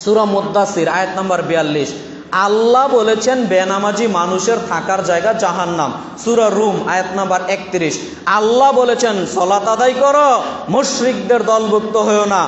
সূরা মুদ্দাসির আয়াত নাম্বার 42। আল্লাহ বলেছেন বেনামাজি মানুষের থাকার জায়গা জাহান্নাম। সূরা রুম আয়াত নাম্বার 31। আল্লাহ বলেছেন সালাত আদায় করো, মুশরিকদের দলভুক্ত হয়ো না।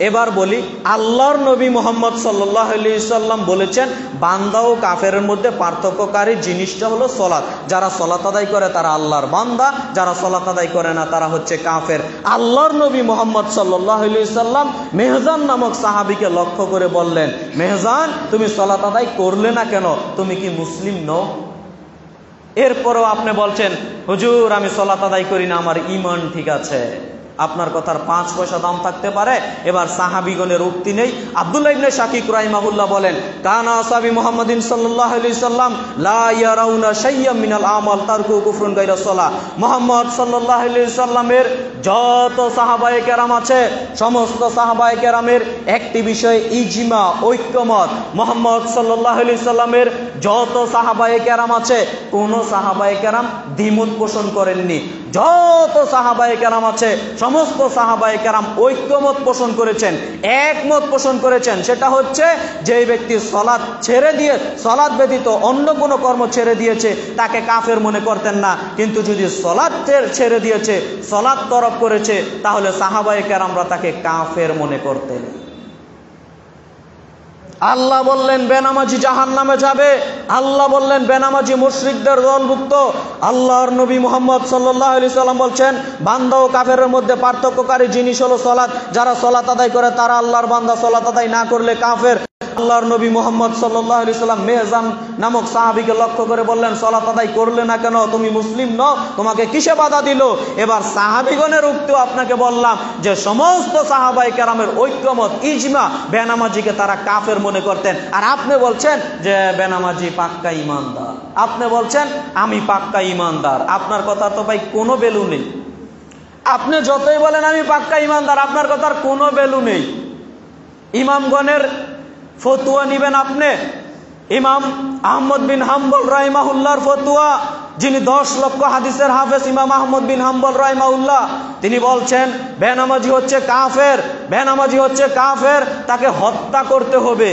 এবার বলি, আল্লাহর নবী মুহাম্মদ সাল্লাল্লাহু আলাইহি সাল্লাম বলেছেন বান্দা ও কাফেরের মধ্যে পার্থক্যকারী জিনিসটা হলো সালাত। যারা সালাত আদায় করে তারা আল্লাহর বান্দা, যারা সালাত আদায় করে না তারা হচ্ছে কাফের। আল্লাহর নবী মুহাম্মদ সাল্লাল্লাহু আলাইহি সাল্লাম মেহজান নামক সাহাবীকে লক্ষ্য করে বললেন, মেহজান তুমি সালাত আদায় করলে না কেন? তুমি কি মুসলিম নও? এরপরেও আপনি বলছেন হুজুর আমি সালাত আদায় করি না, আমার ঈমান ঠিক আছে। আপনার কথার 5 পয়সা দাম থাকতে পারে। এবার সাহাবীগণের উক্তি নেই। আব্দুল্লাহ ইবনে শাকিক রাহিমাহুল্লাহ বলেন, কানা আসহাবি মুহাম্মাদিন সাল্লাল্লাহু আলাইহি সাল্লাম লা ইয়ারাউনা শাইয়্যাম মিনাল আমাল তারকু কুফরুন গায়রা সালাহ। মুহাম্মদ সাল্লাল্লাহু আলাইহি সাল্লামের যত সাহাবায়ে কেরাম আছে, সমস্ত সাহাবায়ে কেরামের একটি বিষয়ে ইজমা, ঐক্যমত। মুহাম্মদ সাল্লাল্লাহু আলাইহি সাল্লামের যত সাহাবায়ে কেরাম আছে, কোন সাহাবায়ে কেরাম দ্বিমত পোষণ করেননি। যত সাহাবায়ে কেরাম আছে সমস্ত সাহাবায়ে কেরাম ঐক্যমত পোষণ করেছেন, একমত পোষণ করেছেন। সেটা হচ্ছে যে ব্যক্তি সালাত ছেড়ে দিয়ে, সালাত ব্যতীত অন্য কোনো কর্ম ছেড়ে দিয়েছে তাকে কাফের মনে করতেন না। কিন্তু যদি সালাত ছেড়ে দিয়েছে, সালাত তরক করেছে, তাহলে সাহাবায়ে কেরামরা তাকে কাফের মনে করতেন। আল্লাহ বললেন বেনামাজি জাহান্নামে যাবে। আল্লাহ বললেন বেনামাজি মুশরিকদের দলভুক্ত। আল্লাহর নবী মুহাম্মদ সাল্লাল্লাহু আলাইহি সাল্লাম বলছেন বান্দা ও কাফেরের মধ্যে পার্থক্যকারী জিনিস হলো সালাত। যারা সালাত আদায় করে তারা আল্লাহর বান্দা, সালাত আদায় না করলে কাফের। আল্লাহর নবী মুহাম্মদ সাল্লাল্লাহু আলাইহি সাল্লাম মেহজান নামক সাহাবীকে লক্ষ্য করে বললেন সালাত আদায় করলে না কেন? তুমি মুসলিম নও, তোমাকে কিসে বাধা দিল? এবার সাহাবীগণের উক্তিও আপনাকে বললাম যে সমস্ত সাহাবায়ে কেরামের ঐক্যমত, ইজমা, বেনামাজিকে তারা কাফের মনে করতেন। আর আপনি বলছেন যে বেনামাজি পাক্কা ঈমানদার। আপনি বলছেন আমি পাক্কা ঈমানদার। আপনার কথা তো ভাই কোনো ভ্যালু নেই। আপনি যতই বলেন আমি পাক্কা ঈমানদার, আপনার কথার কোনো ভ্যালু নেই। ইমামগণের ফতুয়া নিবেন আপনি? ইমাম আহমদ বিন হাম্বল রাহিমাহুল্লাহর ফতুয়া, যিনি 10 লক্ষ হাদিসের হাফেজ ইমাম আহমদ বিন হাম্বল রাহিমাহুল্লাহ, তিনি বলছেন বেনামাজি হচ্ছে কাফের, বেনামাজি হচ্ছে কাফের, তাকে হত্যা করতে হবে।